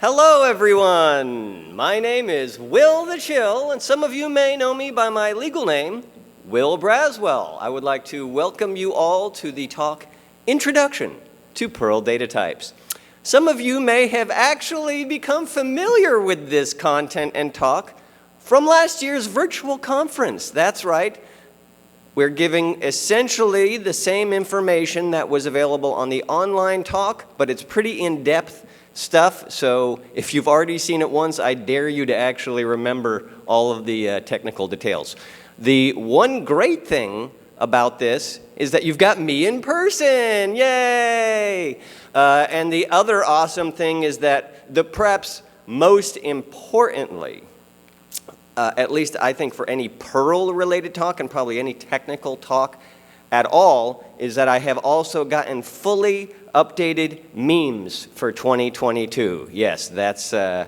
Hello everyone! My name is Will the Chill, and some of you may know me by my legal name, Will Braswell. I would like to welcome you all to the talk, Introduction to Perl Data Types. Some of you may have actually become familiar with this content and talk from last year's virtual conference. That's right. We're giving essentially the same information that was available on the online talk, but it's pretty in-depth stuff. So if you've already seen it once, I dare you to actually remember all of the technical details. The one great thing about this is that you've got me in person. Yay! And the other awesome thing is that perhaps most importantly, at least I think for any Perl-related talk and probably any technical talk at all, is that I have also gotten fully updated memes for 2022. Yes, that's, to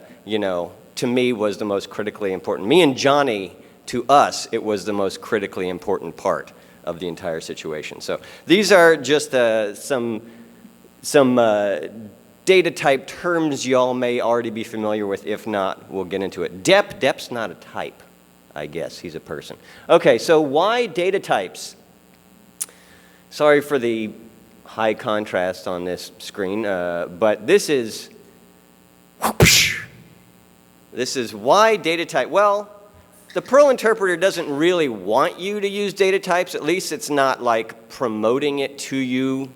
me was the most critically important. Me and Johnny, to us, it was the most critically important part of the entire situation. So these are just some data type terms y'all may already be familiar with. If not, we'll get into it. Dep's not a type, I guess. He's a person. Okay, so why data types? Sorry for the high contrast on this screen, but this is why data type. Well, the Perl interpreter doesn't really want you to use data types. At least it's not like promoting it to you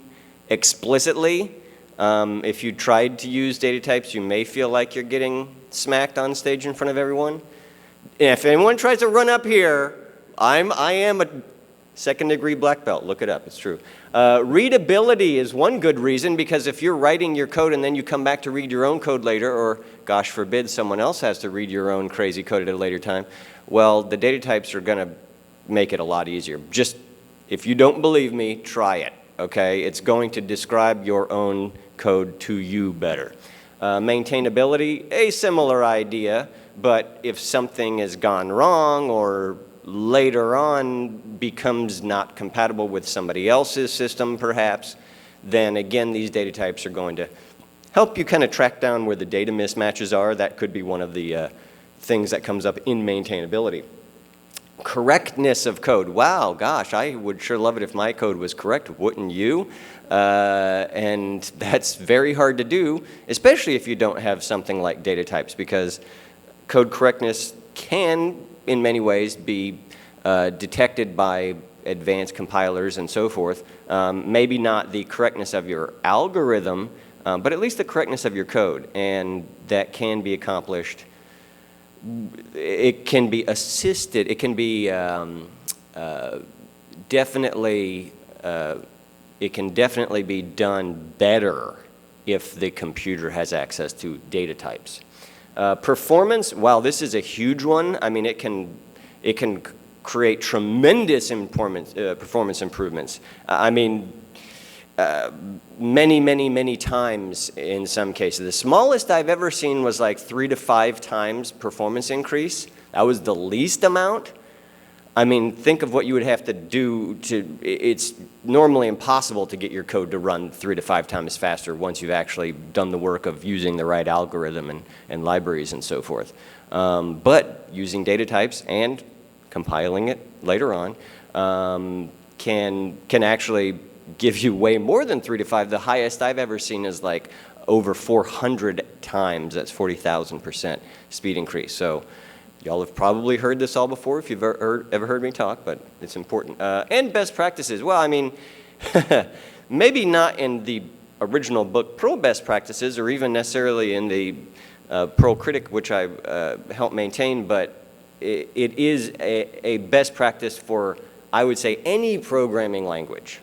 explicitly. If you tried to use data types, you may feel like you're getting smacked on stage in front of everyone. And if anyone tries to run up here, I am a second-degree black belt. Look it up. It's true. Readability is one good reason, because if you're writing your code and then you come back to read your own code later, or gosh forbid someone else has to read your own crazy code at a later time, well, the data types are going to make it a lot easier. Just, if you don't believe me, try it, okay? It's going to describe your own code to you better. Maintainability, a similar idea, but if something has gone wrong or later on becomes not compatible with somebody else's system perhaps, then again these data types are going to help you kind of track down where the data mismatches are. That could be one of the things that comes up in maintainability. Correctness of code. Wow, gosh, I would sure love it if my code was correct, wouldn't you? And that's very hard to do, especially if you don't have something like data types, because code correctness can, in many ways, be detected by advanced compilers and so forth. Maybe not the correctness of your algorithm, but at least the correctness of your code. And that can be accomplished. It can be assisted. It can be definitely, it can definitely be done better if the computer has access to data types. Performance, wow, this is a huge one. I mean, it can create tremendous performance improvements. I mean, many times in some cases. The smallest I've ever seen was like 3 to 5 times performance increase. That was the least amount. I mean, think of what you would have to do it's normally impossible to get your code to run 3 to 5 times faster once you've actually done the work of using the right algorithm and libraries and so forth. But using data types and compiling it later on can actually give you way more than 3 to 5. The highest I've ever seen is like over 400 times. That's 40,000% speed increase. So y'all have probably heard this all before if you've ever heard me talk, but it's important. And best practices. Well, I mean, maybe not in the original book Perl Best Practices, or even necessarily in the Perl Critic, which I helped maintain, but it is a best practice for, I would say, any programming language.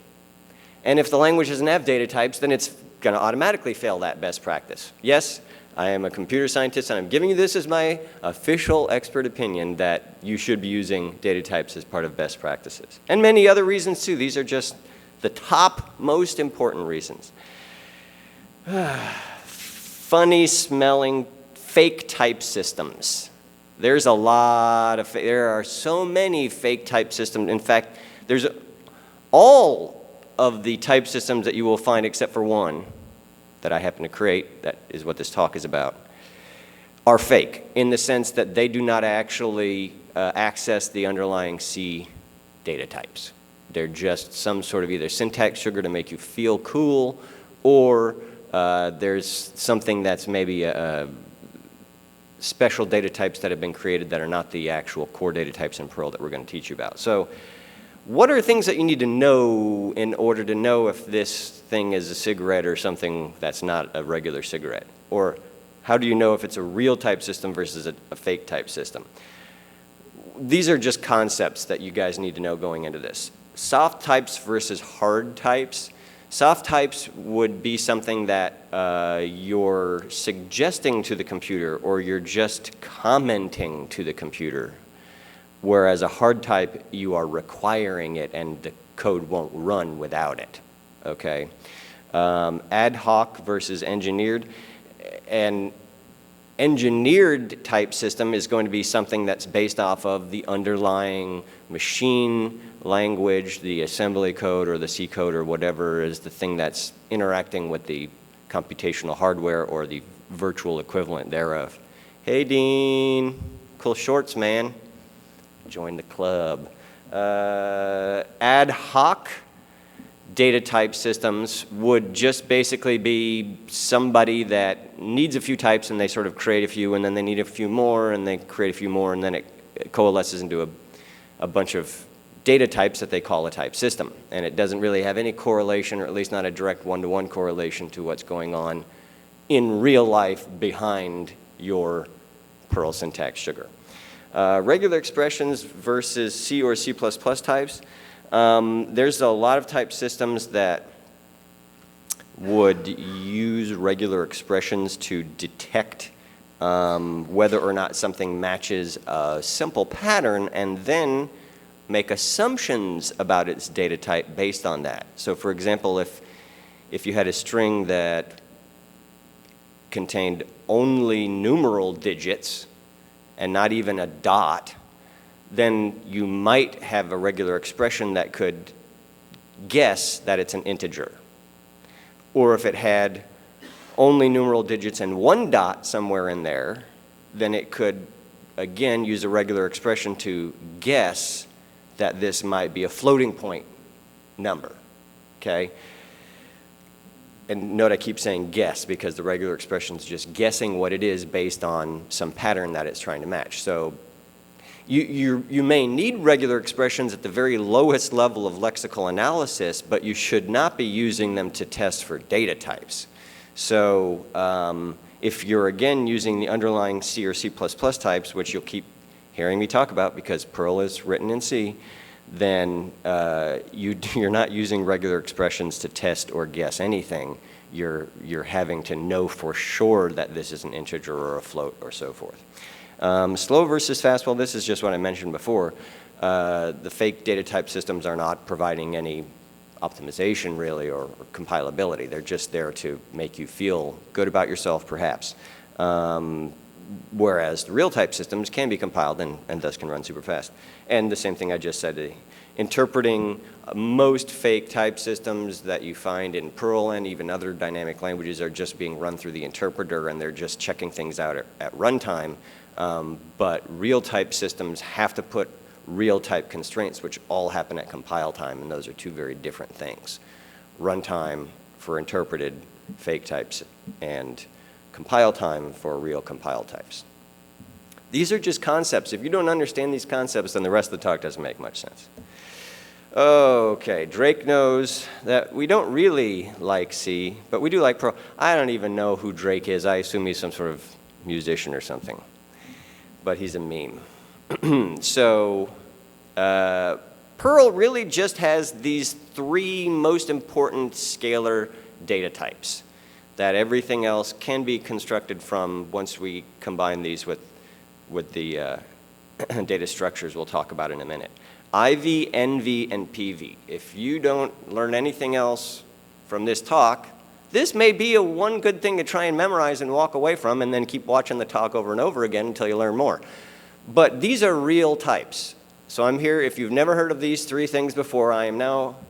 And if the language doesn't have data types, then it's going to automatically fail that best practice. Yes, I am a computer scientist, and I'm giving you this as my official expert opinion that you should be using data types as part of best practices. And many other reasons too. These are just the top most important reasons. Funny smelling fake type systems. There are so many fake type systems. In fact, there's all of the type systems that you will find except for one that I happen to create. That is what this talk is about. are fake in the sense that they do not actually access the underlying C data types. They're just some sort of either syntax sugar to make you feel cool, or there's something that's maybe special data types that have been created that are not the actual core data types in Perl that we're going to teach you about. So what are things that you need to know in order to know if this thing is a cigarette or something that's not a regular cigarette? Or how do you know if it's a real type system versus a fake type system? These are just concepts that you guys need to know going into this. Soft types versus hard types. Soft types would be something that you're suggesting to the computer or you're just commenting to the computer, whereas a hard type, you are requiring it and the code won't run without it, okay? Ad hoc versus engineered. An engineered type system is going to be something that's based off of the underlying machine language, the assembly code or the C code or whatever is the thing that's interacting with the computational hardware or the virtual equivalent thereof. Hey Dean, cool shorts, man. Join the club. Ad hoc data type systems would just basically be somebody that needs a few types and they sort of create a few and then they need a few more and they create a few more and then it coalesces into a bunch of data types that they call a type system. And it doesn't really have any correlation, or at least not a direct one-to-one correlation to what's going on in real life behind your Perl syntax sugar. Regular expressions versus C or C++ types. There's a lot of type systems that would use regular expressions to detect whether or not something matches a simple pattern and then make assumptions about its data type based on that. So for example, if you had a string that contained only numeral digits and not even a dot, then you might have a regular expression that could guess that it's an integer. Or if it had only numeral digits and one dot somewhere in there, then it could, again, use a regular expression to guess that this might be a floating point number, okay? And note I keep saying guess because the regular expression is just guessing what it is based on some pattern that it's trying to match. So you may need regular expressions at the very lowest level of lexical analysis, but you should not be using them to test for data types. So if you're, again, using the underlying C or C++ types, which you'll keep hearing me talk about because Perl is written in C, then you're not using regular expressions to test or guess anything. You're having to know for sure that this is an integer or a float or so forth. Slow versus fast, well, this is just what I mentioned before. The fake data type systems are not providing any optimization really or compilability. They're just there to make you feel good about yourself perhaps. Whereas the real type systems can be compiled and thus can run super fast. And the same thing I just said, interpreting most fake type systems that you find in Perl and even other dynamic languages are just being run through the interpreter and they're just checking things out at runtime. But real type systems have to put real type constraints, which all happen at compile time, and those are two very different things. Runtime for interpreted fake types and compile time for real compile types. These are just concepts. If you don't understand these concepts, then the rest of the talk doesn't make much sense. Okay, Drake knows that we don't really like C, but we do like Perl. I don't even know who Drake is. I assume he's some sort of musician or something, but he's a meme. So Perl really just has these three most important scalar data types that everything else can be constructed from once we combine these with the data structures we'll talk about in a minute. IV, NV, and PV. If you don't learn anything else from this talk, this may be one good thing to try and memorize and walk away from and then keep watching the talk over and over again until you learn more. But these are real types. So I'm here, if you've never heard of these three things before,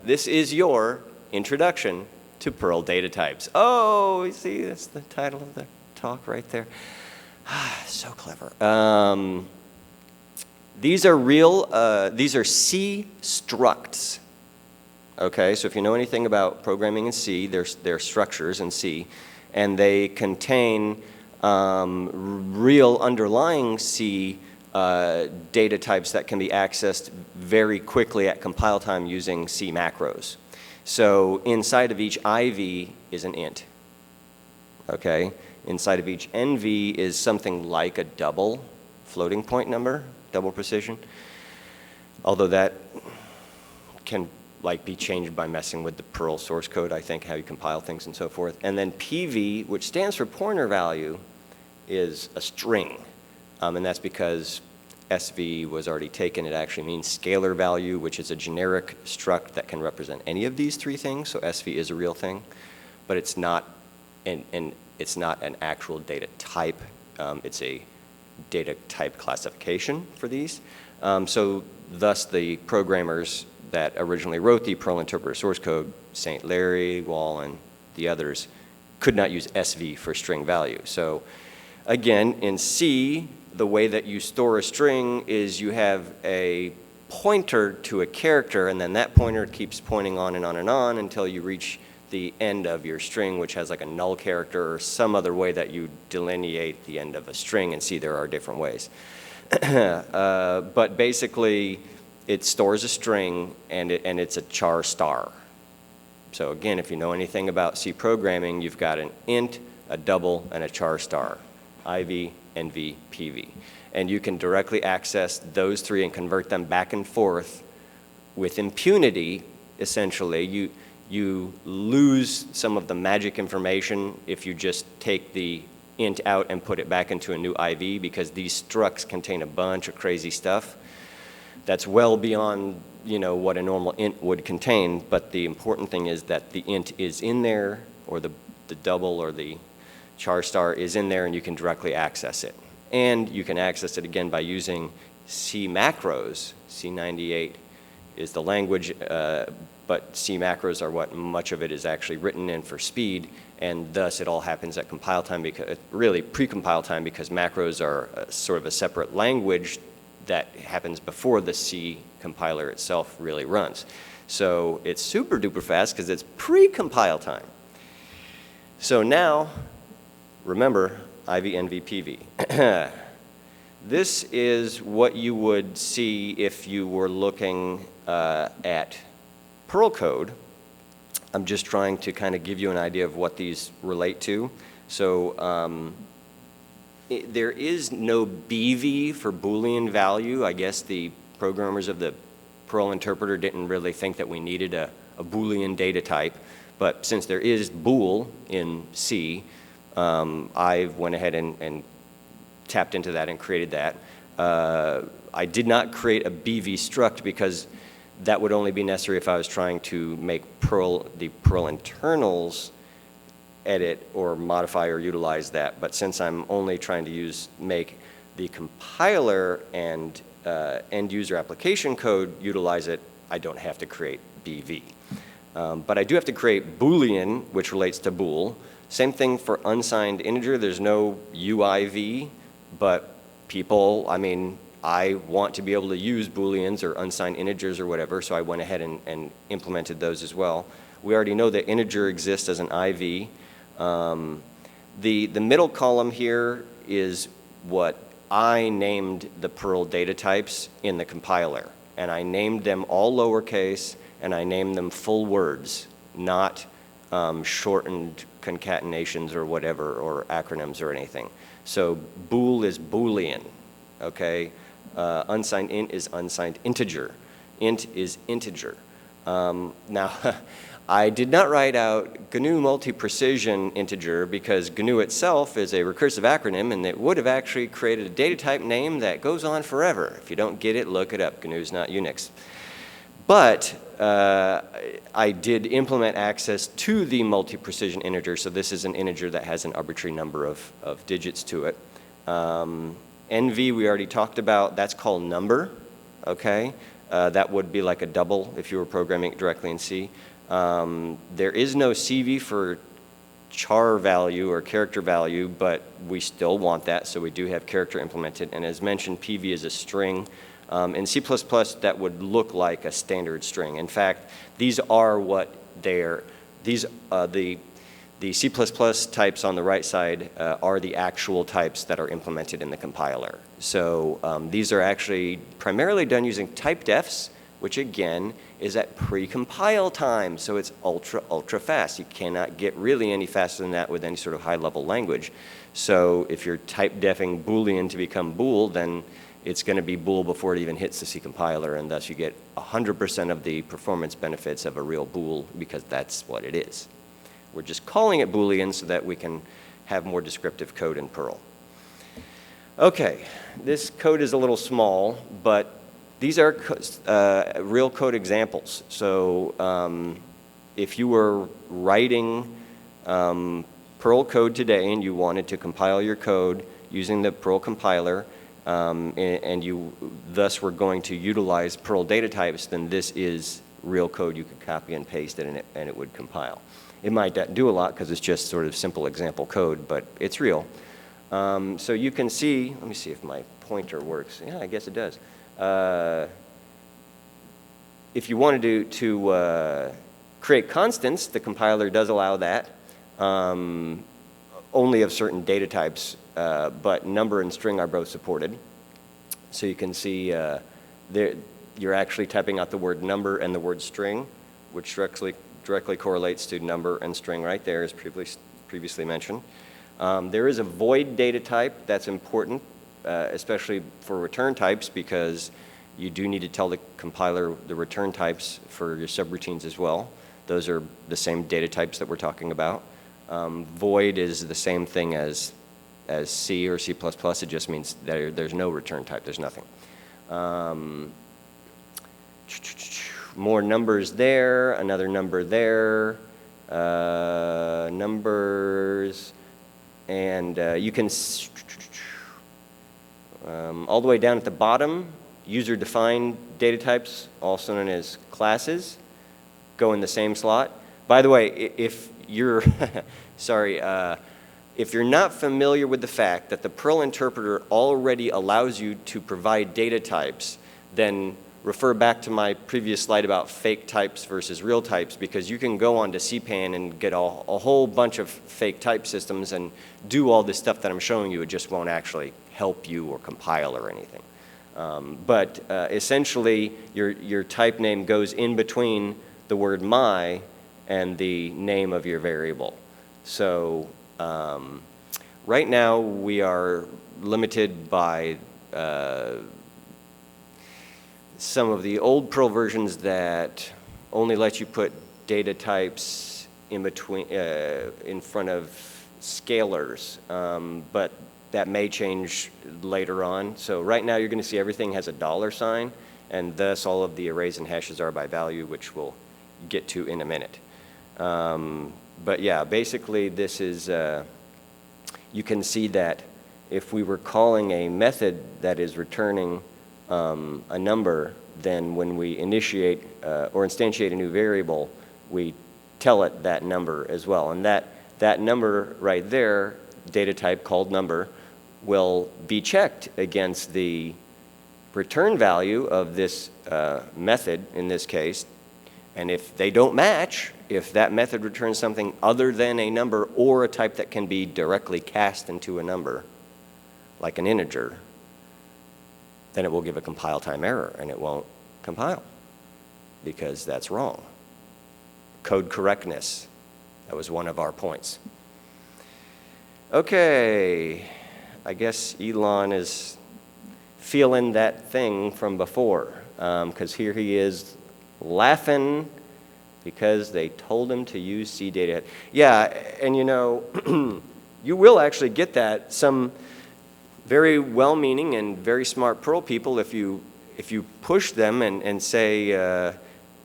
this is your introduction to Perl data types. Oh, you see, that's the title of the talk right there. So clever. These are C structs. Okay, so if you know anything about programming in C, they're structures in C, and they contain real underlying C data types that can be accessed very quickly at compile time using C macros. So inside of each IV is an int. Okay, inside of each NV is something like a double floating point number, double precision, although that can be changed by messing with the Perl source code, I think, how you compile things and so forth. And then PV, which stands for pointer value, is a string. And that's because SV was already taken. It actually means scalar value, which is a generic struct that can represent any of these three things. So SV is a real thing, but it's not it's not an actual data type. It's a data type classification for these. So thus the programmers that originally wrote the Perl interpreter source code, St. Larry, Wall, and the others, could not use SV for string value. So again, in C, the way that you store a string is you have a pointer to a character, and then that pointer keeps pointing on and on and on until you reach the end of your string, which has like a null character or some other way that you delineate the end of a string. And see, there are different ways. But basically, it stores a string, and it's a char star. So again, if you know anything about C programming, you've got an int, a double, and a char star, IV, NV, PV. And you can directly access those three and convert them back and forth with impunity, essentially. You lose some of the magic information if you just take the int out and put it back into a new IV, because these structs contain a bunch of crazy stuff that's well beyond, what a normal int would contain. But the important thing is that the int is in there, or the double or the char star is in there, and you can directly access it. And you can access it again by using C macros. C98 is the language, but C macros are what much of it is actually written in for speed, and thus it all happens at compile time, because really pre-compile time, because macros are sort of a separate language that happens before the C compiler itself really runs. So it's super duper fast because it's pre-compile time. So now, remember, IV, NV, PV. This is what you would see if you were looking at Perl code. I'm just trying to kind of give you an idea of what these relate to. So there is no BV for Boolean value. I guess the programmers of the Perl interpreter didn't really think that we needed a Boolean data type. But since there is bool in C, I went ahead and tapped into that and created that. I did not create a BV struct because that would only be necessary if I was trying to make the Perl internals edit or modify or utilize that. But since I'm only trying to make the compiler and end user application code utilize it, I don't have to create BV. But I do have to create Boolean, which relates to bool. Same thing for unsigned integer. There's no UIV, but I want to be able to use Booleans or unsigned integers or whatever, so I went ahead and implemented those as well. We already know that integer exists as an IV. The middle column here is what I named the Perl data types in the compiler. And I named them all lowercase, and I named them full words, not shortened concatenations or whatever, or acronyms or anything. So bool is Boolean, okay? Unsigned int is unsigned integer. Int is integer. Now, I did not write out GNU multi-precision integer because GNU itself is a recursive acronym, and it would have actually created a data type name that goes on forever. If you don't get it, look it up. GNU's not Unix. But I did implement access to the multi-precision integer, so this is an integer that has an arbitrary number of digits to it. NV we already talked about. That's called number, okay? That would be like a double if you were programming it directly in C. There is no CV for char value or character value, but we still want that, so we do have character implemented. And as mentioned, PV is a string. In C++, that would look like a standard string. In fact, these are what they're, the C++ types on the right side are the actual types that are implemented in the compiler. So these are actually primarily done using typedefs, which again is at pre-compile time, so it's ultra fast. You cannot get really any faster than that with any sort of high-level language. So if you're type-defing Boolean to become bool, then it's going to be bool before it even hits the C compiler, and thus you get 100% of the performance benefits of a real bool because that's what it is. We're just calling it Boolean so that we can have more descriptive code in Perl. Okay, this code is a little small, but these are real code examples. So if you were writing Perl code today and you wanted to compile your code using the Perl compiler, and you thus were going to utilize Perl data types, then this is real code. You could copy and paste it and it would compile. It might do a lot because it's just sort of simple example code, but it's real. So you can see, let me see if my pointer works. Yeah, I guess it does. If you wanted to create constants, the compiler does allow that, only of certain data types, but number and string are both supported. So you can see you're actually typing out the word number and the word string, which directly correlates to number and string right there, as previously mentioned. There is a void data type that's important, especially for return types, because you do need to tell the compiler the return types for your subroutines as well. Those are the same data types that we're talking about. Void is the same thing as C or C++. It just means that there's no return type. There's nothing. More numbers there, another number there, numbers, and you can, all the way down at the bottom, user-defined data types, also known as classes, go in the same slot. By the way, if you're, sorry, if you're not familiar with the fact that the Perl interpreter already allows you to provide data types, then refer back to my previous slide about fake types versus real types, because you can go onto CPAN and get a whole bunch of fake type systems and do all this stuff that I'm showing you. It just won't actually help you or compile or anything. But essentially, your type name goes in between the word my and the name of your variable. So right now, we are limited by some of the old Perl versions that only let you put data types in between, in front of scalars, but that may change later on. So right now you're going to see everything has a $sign, and thus all of the arrays and hashes are by value, which we'll get to in a minute. But yeah, basically this is, you can see that if we were calling a method that is returning a number, then when we initiate or instantiate a new variable, we tell it that number as well. And that number right there, data type called number, will be checked against the return value of this method in this case. And if they don't match, if that method returns something other than a number or a type that can be directly cast into a number, like an integer, then it will give a compile time error and it won't compile because that's wrong. Code correctness, that was one of our points. Okay, I guess Elon is feeling that thing from before, because here he is laughing because they told him to use C data. Yeah, and you know, you will actually get that. Some very well-meaning and very smart Perl people, if you push them and say,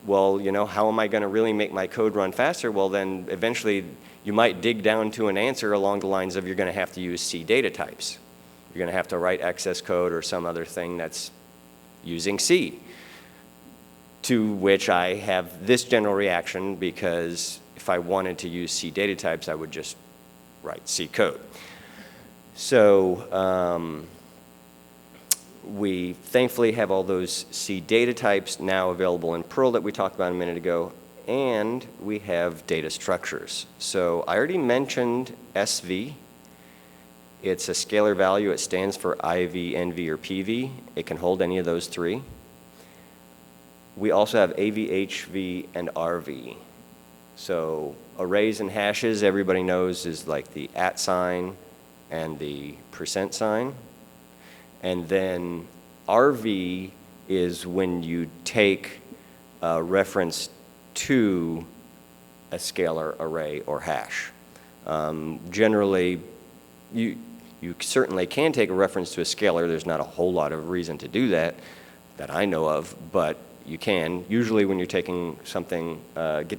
well, you know, how am I going to really make my code run faster? Well, then eventually you might dig down to an answer along the lines of you're going to have to use C data types. You're going to have to write access code or some other thing that's using C. To which I have this general reaction, because if I wanted to use C data types, I would just write C code. So we thankfully have all those C data types now available in Perl that we talked about a minute ago, and we have data structures. So I already mentioned SV. It's a scalar value. It stands for IV, NV, or PV. It can hold any of those three. We also have AV, HV, and RV. So arrays and hashes, everybody knows, is like the @ sign and the % sign. And then RV is when you take a reference to a scalar array or hash. Generally, you certainly can take a reference to a scalar. There's not a whole lot of reason to do that I know of, but you can. Usually when you're taking something,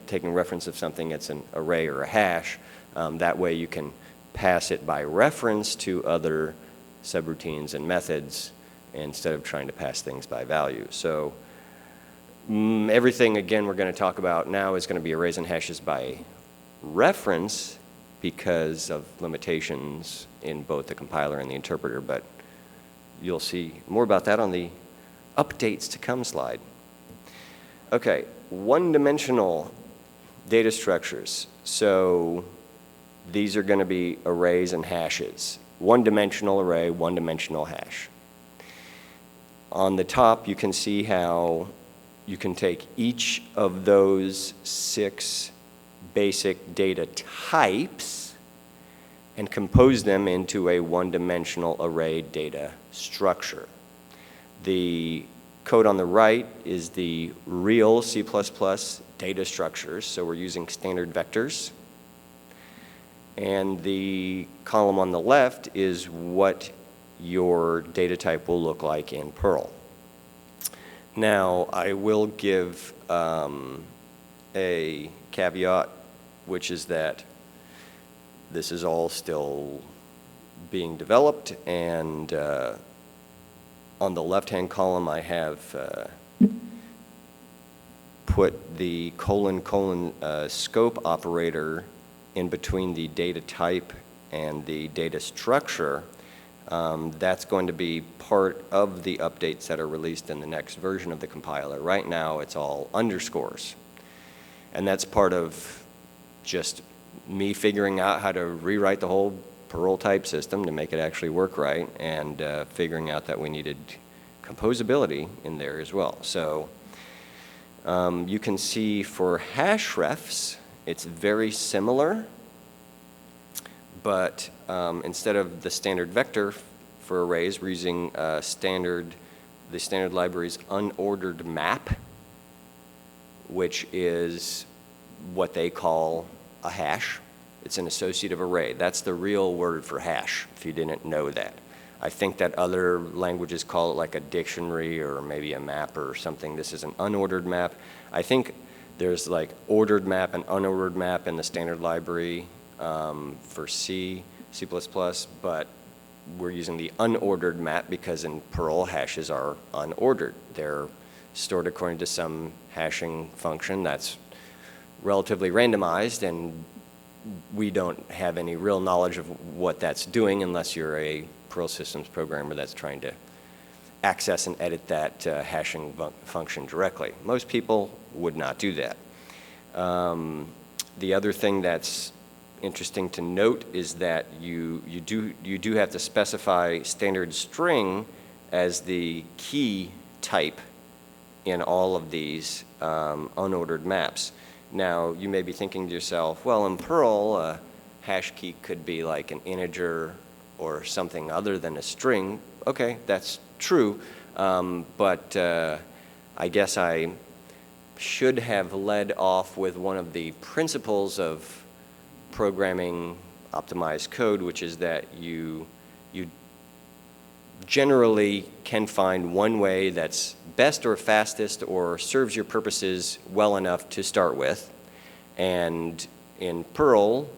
taking reference of something, it's an array or a hash. That way you can pass it by reference to other subroutines and methods instead of trying to pass things by value. So everything, again, we're going to talk about now is going to be arrays and hashes by reference because of limitations in both the compiler and the interpreter, but you'll see more about that on the updates to come slide. Okay, one-dimensional data structures. So these are going to be arrays and hashes. One-dimensional array, one-dimensional hash. On the top, you can see how you can take each of those 6 basic data types and compose them into a one-dimensional array data structure. The code on the right is the real C++ data structures, so we're using standard vectors. And the column on the left is what your data type will look like in Perl. Now, I will give a caveat, which is that this is all still being developed, and on the left-hand column I have put the : scope operator in between the data type and the data structure. That's going to be part of the updates that are released in the next version of the compiler. Right now it's all underscores. And that's part of just me figuring out how to rewrite the whole Perl type system to make it actually work right, and figuring out that we needed composability in there as well. So you can see for hash refs, it's very similar, but instead of the standard vector for arrays, we're using the standard library's unordered map, which is what they call a hash. It's an associative array. That's the real word for hash, if you didn't know that. I think that other languages call it like a dictionary or maybe a map or something. This is an unordered map. I think there's like ordered map and unordered map in the standard library for C++, but we're using the unordered map because in Perl, hashes are unordered. They're stored according to some hashing function that's relatively randomized, and we don't have any real knowledge of what that's doing unless you're a Perl systems programmer that's trying to access and edit that hashing function directly. Most people would not do that. The other thing that's interesting to note is that you do have to specify standard string as the key type in all of these unordered maps. Now, you may be thinking to yourself, well, in Perl, a hash key could be like an integer or something other than a string. Okay, that's true, but I guess I should have led off with one of the principles of programming optimized code, which is that you generally can find one way that's best or fastest or serves your purposes well enough to start with. And in Perl,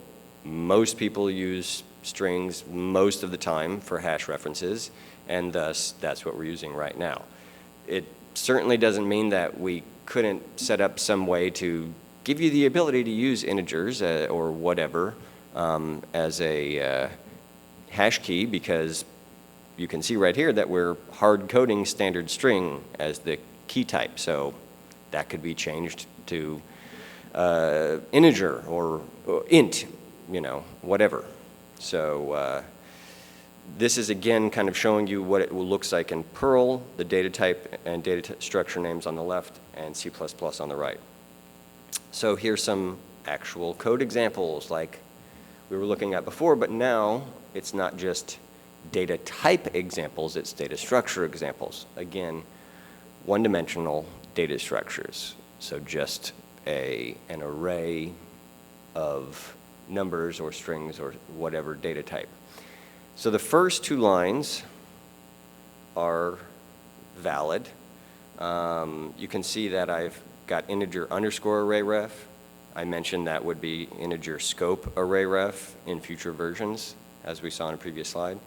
most people use strings most of the time for hash references, and thus that's what we're using right now. It certainly doesn't mean that we couldn't set up some way to give you the ability to use integers or whatever as a hash key, because you can see right here that we're hard coding standard string as the key type. So that could be changed to integer or int, whatever. So this is again kind of showing you what it looks like in Perl, the data type and data structure names on the left, and C++ on the right. So here's some actual code examples like we were looking at before, but now it's not just data type examples, it's data structure examples. Again, one-dimensional data structures. So just an array of numbers or strings or whatever data type. So the first two lines are valid. You can see that I've got integer underscore array ref. I mentioned that would be integer scope array ref in future versions, as we saw in a previous slide.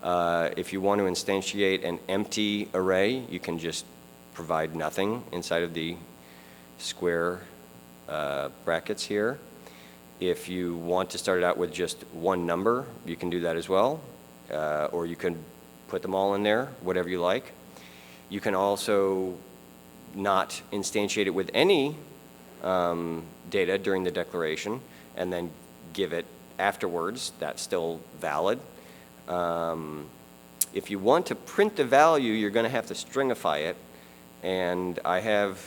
If you want to instantiate an empty array, you can just provide nothing inside of the square brackets here. If you want to start it out with just one number, you can do that as well. Or you can put them all in there, whatever you like. You can also not instantiate it with any data during the declaration and then give it afterwards. That's still valid. If you want to print the value, you're going to have to stringify it. And I have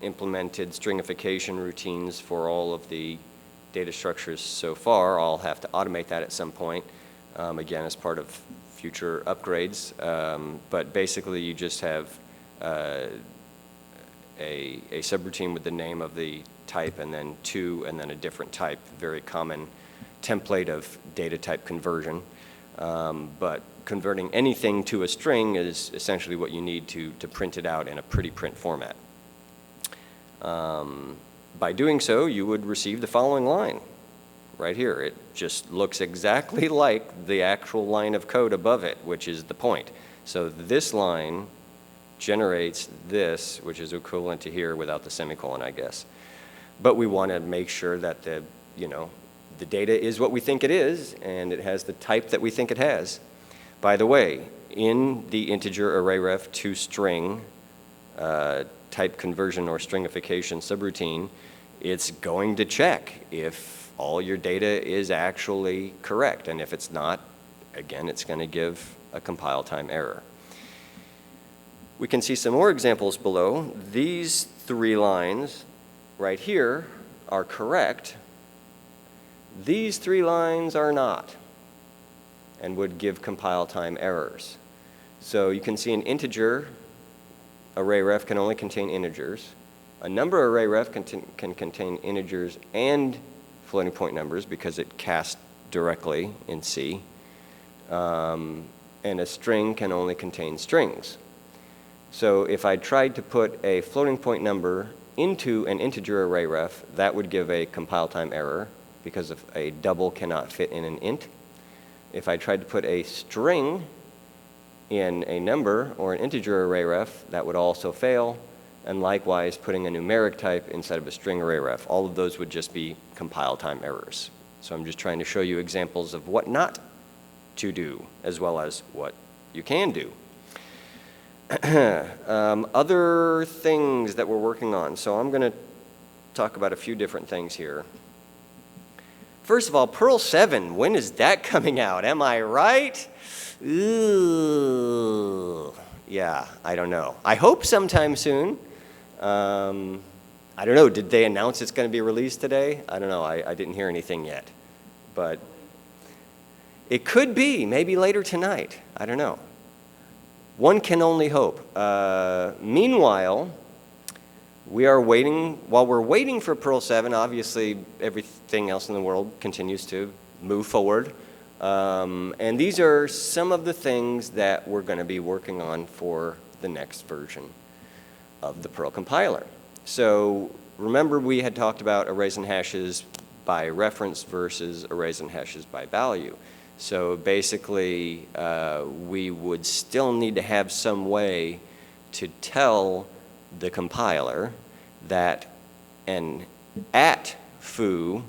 implemented stringification routines for all of the data structures so far. I'll have to automate that at some point, again, as part of future upgrades. But basically, you just have a subroutine with the name of the type and then two and then a different type, very common template of data type conversion. But converting anything to a string is essentially what you need to print it out in a pretty print format. By doing so, you would receive the following line right here. It just looks exactly like the actual line of code above it, which is the point. So this line generates this, which is equivalent to here without the semicolon, I guess. But we want to make sure that the data is what we think it is, and it has the type that we think it has. By the way, in the integer array ref to string type conversion or stringification subroutine, it's going to check if all your data is actually correct. And if it's not, again, it's going to give a compile time error. We can see some more examples below. These three lines right here are correct. These three lines are not and would give compile time errors. So you can see an integer array ref can only contain integers. A number array ref can contain integers and floating point numbers because it casts directly in C. And a string can only contain strings. So if I tried to put a floating point number into an integer array ref, that would give a compile time error because of a double cannot fit in an int. If I tried to put a string in a number or an integer array ref, that would also fail. And likewise, putting a numeric type inside of a string array ref. All of those would just be compile time errors. So I'm just trying to show you examples of what not to do, as well as what you can do. Other things that we're working on. So I'm going to talk about a few different things here. First of all, Perl 7, when is that coming out? Am I right? Ooh. Yeah, I don't know. I hope sometime soon. I don't know, did they announce it's going to be released today? I don't know, I didn't hear anything yet. But it could be, maybe later tonight. I don't know. One can only hope. Meanwhile, while we're waiting for Perl 7, obviously everything else in the world continues to move forward. And these are some of the things that we're going to be working on for the next version of the Perl compiler. So remember we had talked about arrays and hashes by reference versus arrays and hashes by value. So basically, we would still need to have some way to tell the compiler that an At foo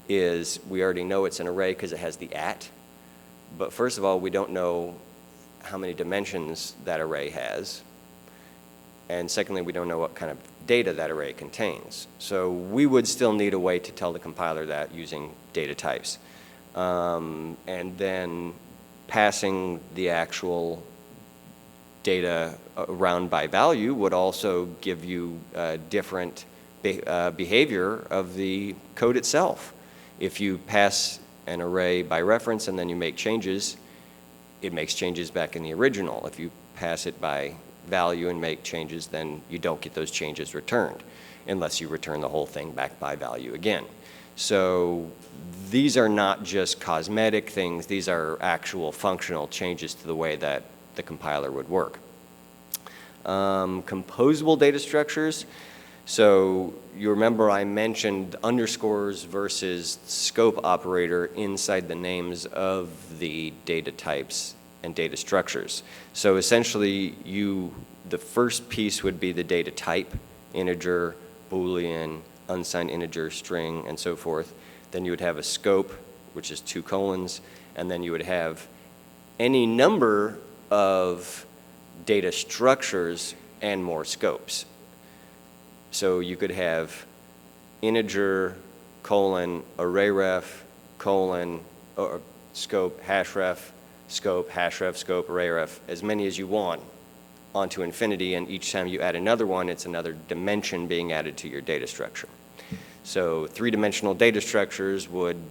is, we already know it's an array because it has the at. But first of all, we don't know how many dimensions that array has. And secondly, we don't know what kind of data that array contains. So we would still need a way to tell the compiler that using data types. And then passing the actual data around by value would also give you different behavior of the code itself. If you pass an array by reference and then you make changes, it makes changes back in the original. If you pass it by value and make changes, then you don't get those changes returned unless you return the whole thing back by value again. So these are not just cosmetic things, these are actual functional changes to the way that the compiler would work. Composable data structures. So you remember I mentioned underscores versus scope operator inside the names of the data types and data structures. So essentially the first piece would be the data type, integer, Boolean, unsigned integer, string, and so forth. Then you would have a scope, which is 2 colons, and then you would have any number of data structures and more scopes. So you could have integer, colon, arrayref, colon, or scope, hashref, scope, hashref, scope, arrayref, as many as you want onto infinity, and each time you add another one, it's another dimension being added to your data structure. So 3-dimensional data structures would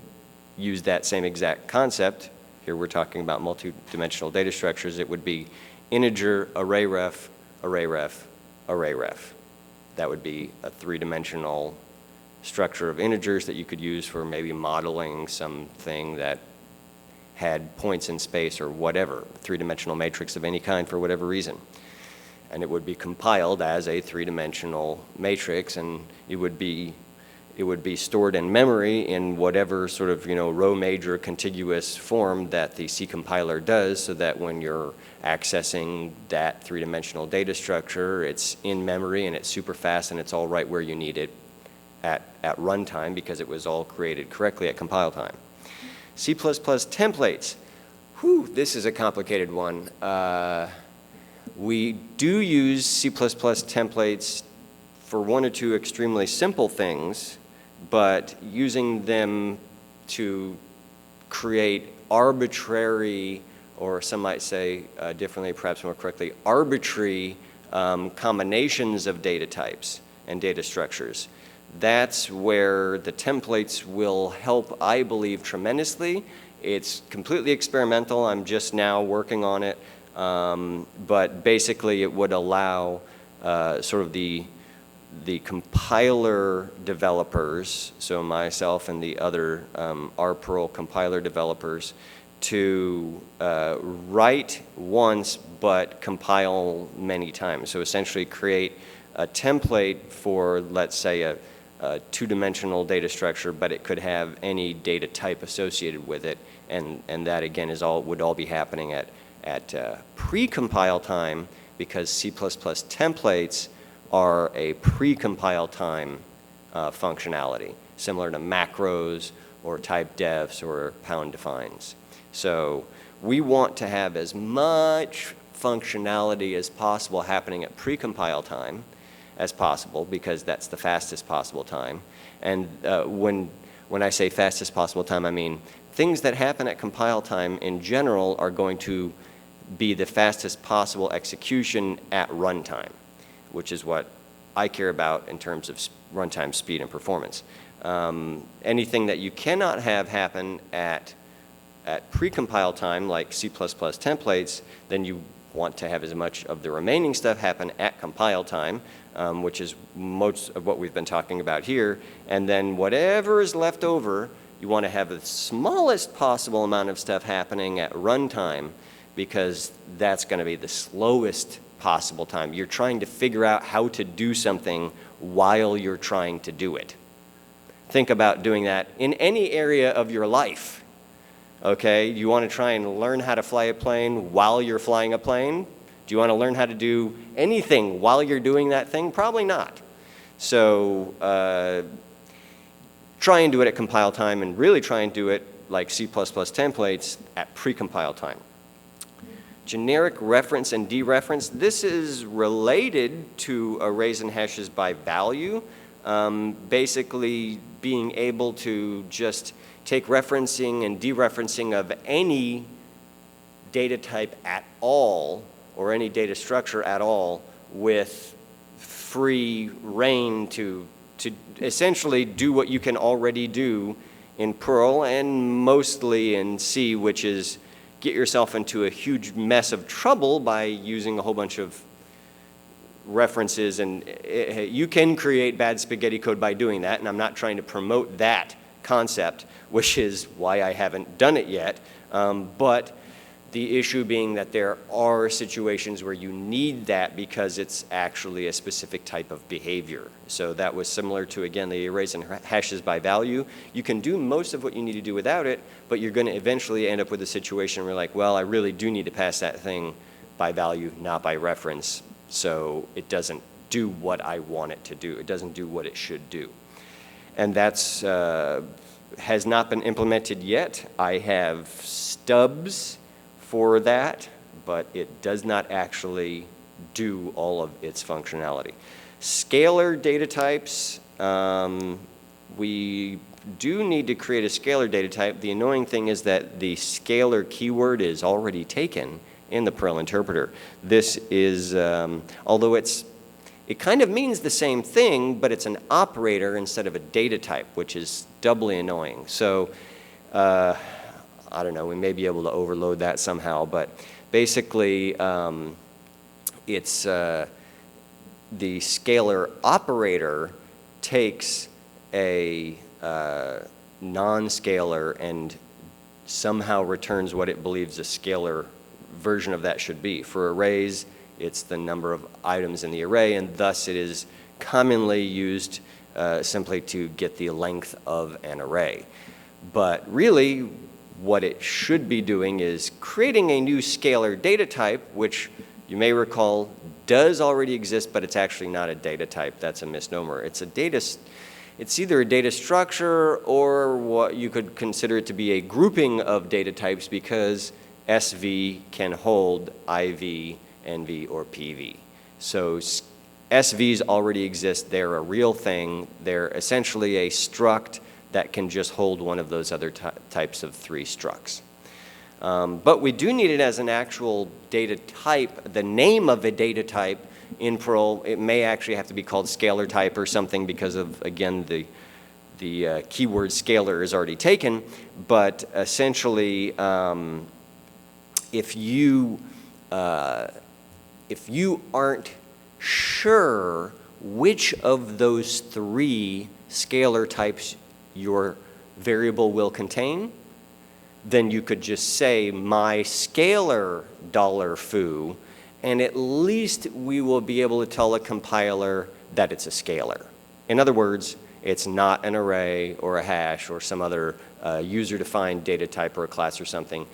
use that same exact concept. Here we're talking about multi-dimensional data structures. It would be integer, arrayref, arrayref, arrayref. That would be a 3-dimensional structure of integers that you could use for maybe modeling something that had points in space or whatever, 3-dimensional matrix of any kind for whatever reason. And it would be compiled as a 3-dimensional matrix, and it would be stored in memory in whatever sort of row major contiguous form that the C compiler does, so that when you're accessing that 3-dimensional data structure, it's in memory and it's super fast and it's all right where you need it at runtime because it was all created correctly at compile time. C++ templates. Whew, this is a complicated one. We do use C++ templates for 1 or 2 extremely simple things, but using them to create arbitrary, or some might say differently, perhaps more correctly, arbitrary combinations of data types and data structures. That's where the templates will help, I believe, tremendously. It's completely experimental. I'm just now working on it. But basically, it would allow sort of the compiler developers, so myself and the other Perl compiler developers, to write once but compile many times. So essentially create a template for, let's say, a 2-dimensional data structure, but it could have any data type associated with it, and that again would all be happening at pre-compile time, because C++ templates are a pre-compile time functionality, similar to macros or type defs or pound defines. So we want to have as much functionality as possible happening at pre-compile time as possible, because that's the fastest possible time. And when I say fastest possible time, I mean things that happen at compile time in general are going to be the fastest possible execution at runtime, which is what I care about in terms of runtime speed and performance. Anything that you cannot have happen at pre-compile time, like C++ templates, then you want to have as much of the remaining stuff happen at compile time, which is most of what we've been talking about here. And then whatever is left over, you want to have the smallest possible amount of stuff happening at runtime, because that's going to be the slowest possible time. You're trying to figure out how to do something while you're trying to do it. Think about doing that in any area of your life. Okay, you want to try and learn how to fly a plane while you're flying a plane? Do you want to learn how to do anything while you're doing that thing? Probably not. So try and do it at compile time and really try and do it like C++ templates at pre-compile time. Generic reference and dereference, this is related to arrays and hashes by value. Basically being able to just take referencing and dereferencing of any data type at all or any data structure at all with free reign to essentially do what you can already do in Perl and mostly in C, which is get yourself into a huge mess of trouble by using a whole bunch of references, and you can create bad spaghetti code by doing that, and I'm not trying to promote that concept, which is why I haven't done it yet, but the issue being that there are situations where you need that because it's actually a specific type of behavior. So that was similar to, again, the arrays and hashes by value. You can do most of what you need to do without it, but you're going to eventually end up with a situation where you're like, well, I really do need to pass that thing by value, not by reference, so it doesn't do what I want it to do. It doesn't do what it should do. And that's has not been implemented yet. I have stubs for that, but it does not actually do all of its functionality. Scalar data types, we do need to create a scalar data type. The annoying thing is that the scalar keyword is already taken in the Perl interpreter. This is, although it kind of means the same thing, but it's an operator instead of a data type, which is doubly annoying. So, I don't know, we may be able to overload that somehow, but basically it's the scalar operator takes a non-scalar and somehow returns what it believes a scalar version of that should be. For arrays, it's the number of items in the array, and thus it is commonly used simply to get the length of an array. But really, what it should be doing is creating a new scalar data type, which you may recall does already exist, but it's actually not a data type. That's a misnomer. It's either a data structure or what you could consider it to be a grouping of data types, because SV can hold IV, NV, or PV. So SVs already exist. They're a real thing. They're essentially a struct that can just hold one of those other types of 3 structs. But we do need it as an actual data type. The name of a data type in Perl, it may actually have to be called scalar type or something because of, again, the keyword scalar is already taken. But essentially, if you aren't sure which of those 3 scalar types your variable will contain, then you could just say my scalar $foo, and at least we will be able to tell a compiler that it's a scalar. In other words, it's not an array or a hash or some other user-defined data type or a class or something.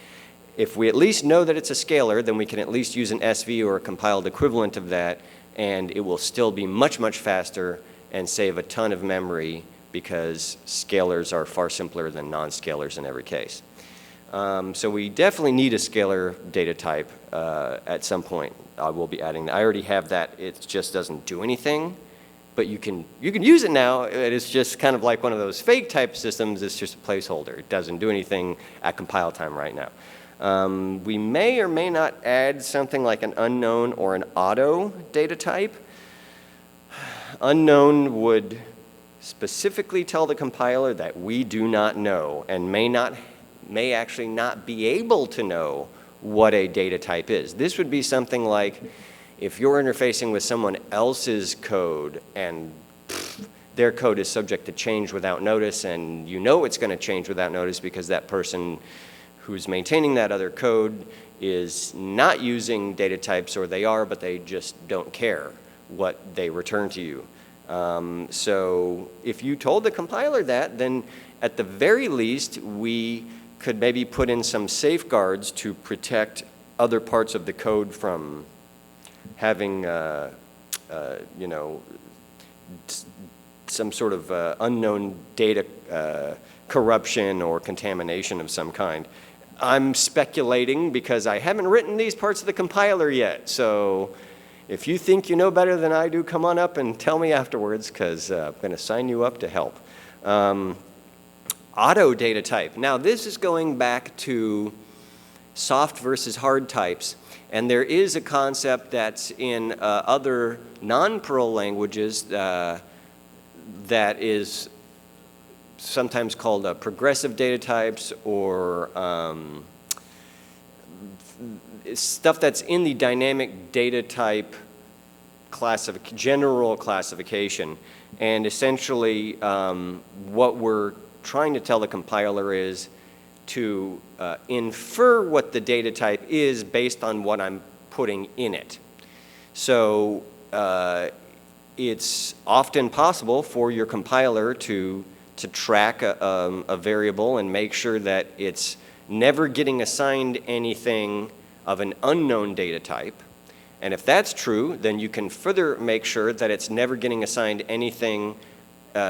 If we at least know that it's a scalar, then we can at least use an SV or a compiled equivalent of that, and it will still be much, much faster and save a ton of memory, because scalars are far simpler than non-scalars in every case. So we definitely need a scalar data type at some point. I will be adding that. I already have that. It just doesn't do anything, but you can use it now. It's just kind of like one of those fake type systems. It's just a placeholder. It doesn't do anything at compile time right now. We may or may not add something like an unknown or an auto data type. Unknown would specifically tell the compiler that we do not know and may actually not be able to know what a data type is. This would be something like if you're interfacing with someone else's code and their code is subject to change without notice, and you know it's going to change without notice because that person who's maintaining that other code is not using data types, or they are, but they just don't care what they return to you. So if you told the compiler that, then at the very least, we could maybe put in some safeguards to protect other parts of the code from having, some sort of unknown data corruption or contamination of some kind. I'm speculating because I haven't written these parts of the compiler yet. So if you think you know better than I do, come on up and tell me afterwards, because I'm going to sign you up to help. Auto data type. Now this is going back to soft versus hard types. And there is a concept that's in other non-Perl languages that is sometimes called progressive data types, or stuff that's in the dynamic data type general classification. And essentially what we're trying to tell the compiler is to infer what the data type is based on what I'm putting in it. So it's often possible for your compiler to track a variable and make sure that it's never getting assigned anything of an unknown data type. And if that's true, then you can further make sure that it's never getting assigned anything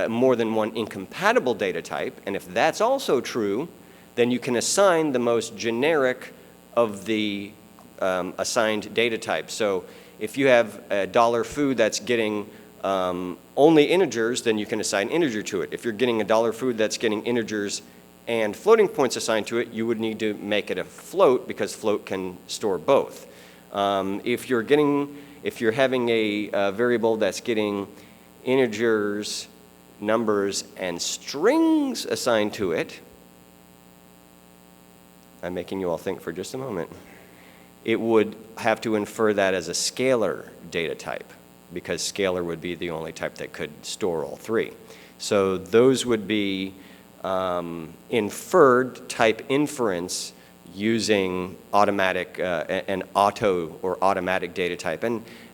more than one incompatible data type. And if that's also true, then you can assign the most generic of the assigned data types. So if you have a $food that's getting only integers, then you can assign integer to it. If you're getting a $food that's getting integers and floating points assigned to it, you would need to make it a float, because float can store both. If you're having a variable that's getting integers, numbers, and strings assigned to it, I'm making you all think for just a moment, it would have to infer that as a scalar data type, because scalar would be the only type that could store all three. So those would be inferred type inference using automatic, an auto or automatic data type.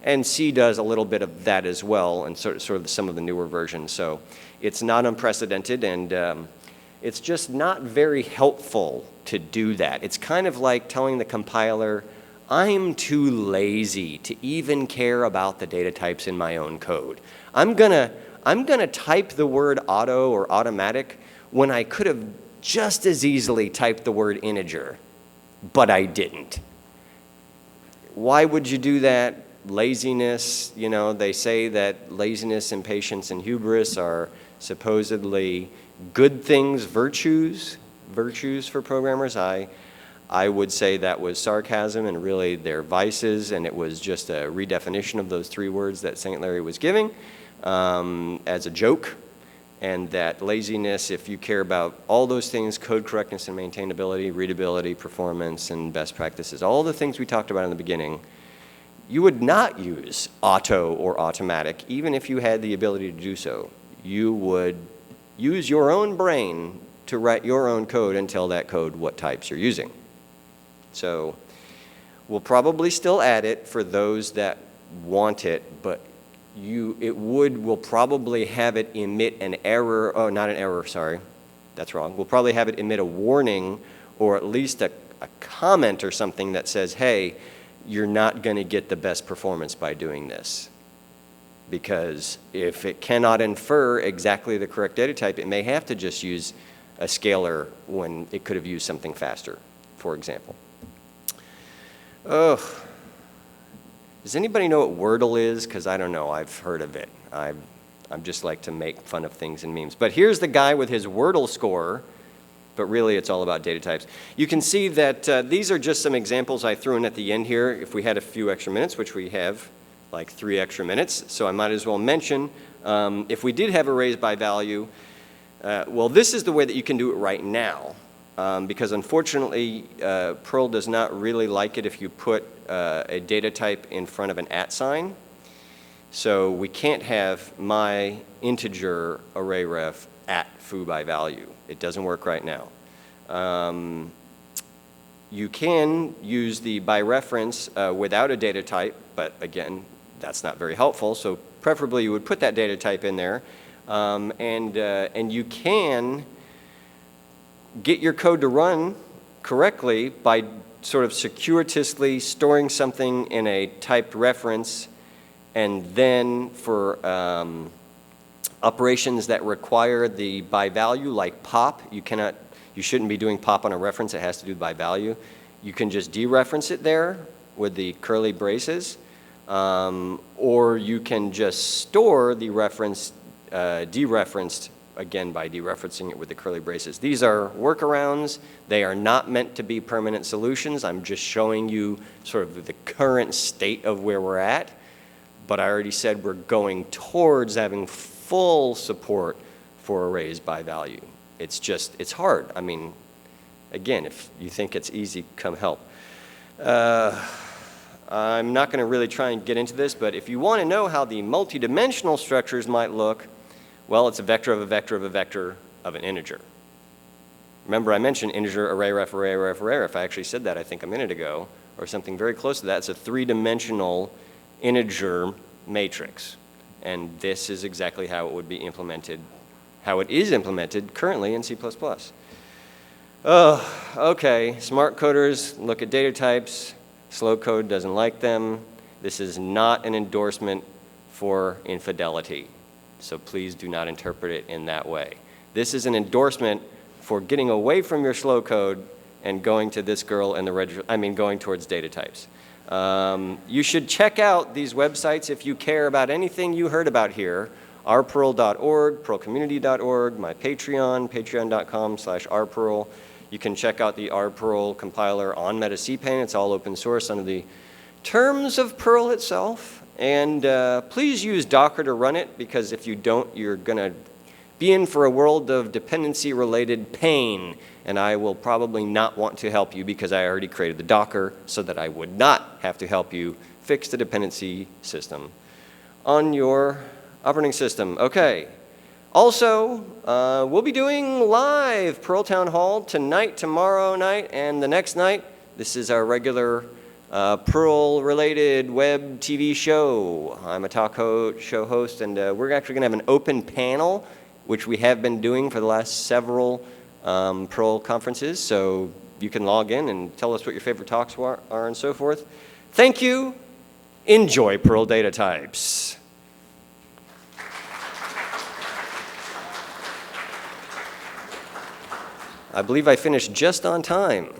And C does a little bit of that as well, and sort of some of the newer versions. So it's not unprecedented, and it's just not very helpful to do that. It's kind of like telling the compiler, I'm too lazy to even care about the data types in my own code. I'm gonna type the word auto or automatic when I could have just as easily typed the word integer, but I didn't. Why would you do that? Laziness, you know, they say that laziness, impatience, and hubris are supposedly good things, virtues for programmers. I would say that was sarcasm, and really they're vices, and it was just a redefinition of those three words that St. Larry was giving as a joke. And that laziness, if you care about all those things, code correctness and maintainability, readability, performance, and best practices, all the things we talked about in the beginning, you would not use auto or automatic, even if you had the ability to do so. You would use your own brain to write your own code and tell that code what types you're using. So we'll probably still add it for those that want it, but we'll probably have it emit an error, oh, not an error, sorry, that's wrong. We'll probably have it emit a warning, or at least a comment or something that says, hey, you're not going to get the best performance by doing this. Because if it cannot infer exactly the correct data type, it may have to just use a scalar when it could have used something faster, for example. Oh. Does anybody know what Wordle is? Because I don't know, I've heard of it. I'm just like to make fun of things in memes. But here's the guy with his Wordle score, but really it's all about data types. You can see that these are just some examples I threw in at the end here. If we had a few extra minutes, which we have like 3 extra minutes, so I might as well mention, if we did have arrays by value, well, this is the way that you can do it right now. Because unfortunately, Perl does not really like it if you put a data type in front of an @ sign. So we can't have my integer array ref @foo by value. It doesn't work right now. You can use the by reference without a data type, but again, that's not very helpful. So preferably you would put that data type in there. And you can get your code to run correctly by sort of circuitously storing something in a typed reference, and then for Operations that require the by value, like pop, you shouldn't be doing pop on a reference. It has to do by value. You can just dereference it there with the curly braces, or you can just store the reference dereferenced, again by dereferencing it with the curly braces. These are workarounds. They are not meant to be permanent solutions. I'm just showing you sort of the current state of where we're at. But I already said we're going towards having full support for arrays by value. It's hard. I mean, again, if you think it's easy, come help. I'm not going to really try and get into this, but if you want to know how the multidimensional structures might look, well, it's a vector of a vector of a vector of an integer. Remember, I mentioned integer, array, ref, array, ref, array, ref. I actually said that, I think, a minute ago, or something very close to that. It's a three-dimensional integer matrix. And this is exactly how it would be implemented, how it is implemented currently in C++. Oh, okay, smart coders look at data types. Slow code doesn't like them. This is not an endorsement for infidelity. So please do not interpret it in that way. This is an endorsement for getting away from your slow code and going to this girl in the going towards data types. You should check out these websites if you care about anything you heard about here. rperl.org, perlcommunity.org, my Patreon, patreon.com/rperl. You can check out the rperl compiler on MetaCPAN. It's all open source under the terms of Perl itself. And please use Docker to run it, because if you don't, you're going to be in for a world of dependency-related pain. And I will probably not want to help you because I already created the Docker so that I would not have to help you fix the dependency system on your operating system. Okay. Also, we'll be doing live Perl Town Hall tonight, tomorrow night, and the next night. This is our regular Perl-related web TV show. I'm a talk show host, and we're actually going to have an open panel, which we have been doing for the last several Perl conferences. So you can log in and tell us what your favorite talks are and so forth. Thank you. Enjoy Perl data types. I believe I finished just on time.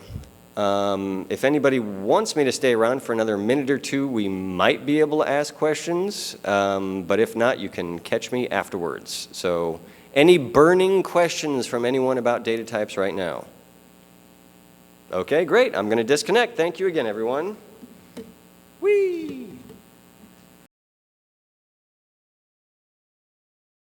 If anybody wants me to stay around for another minute or two, we might be able to ask questions. But if not, you can catch me afterwards. So any burning questions from anyone about data types right now? Okay, great. I'm going to disconnect. Thank you again, everyone. Whee!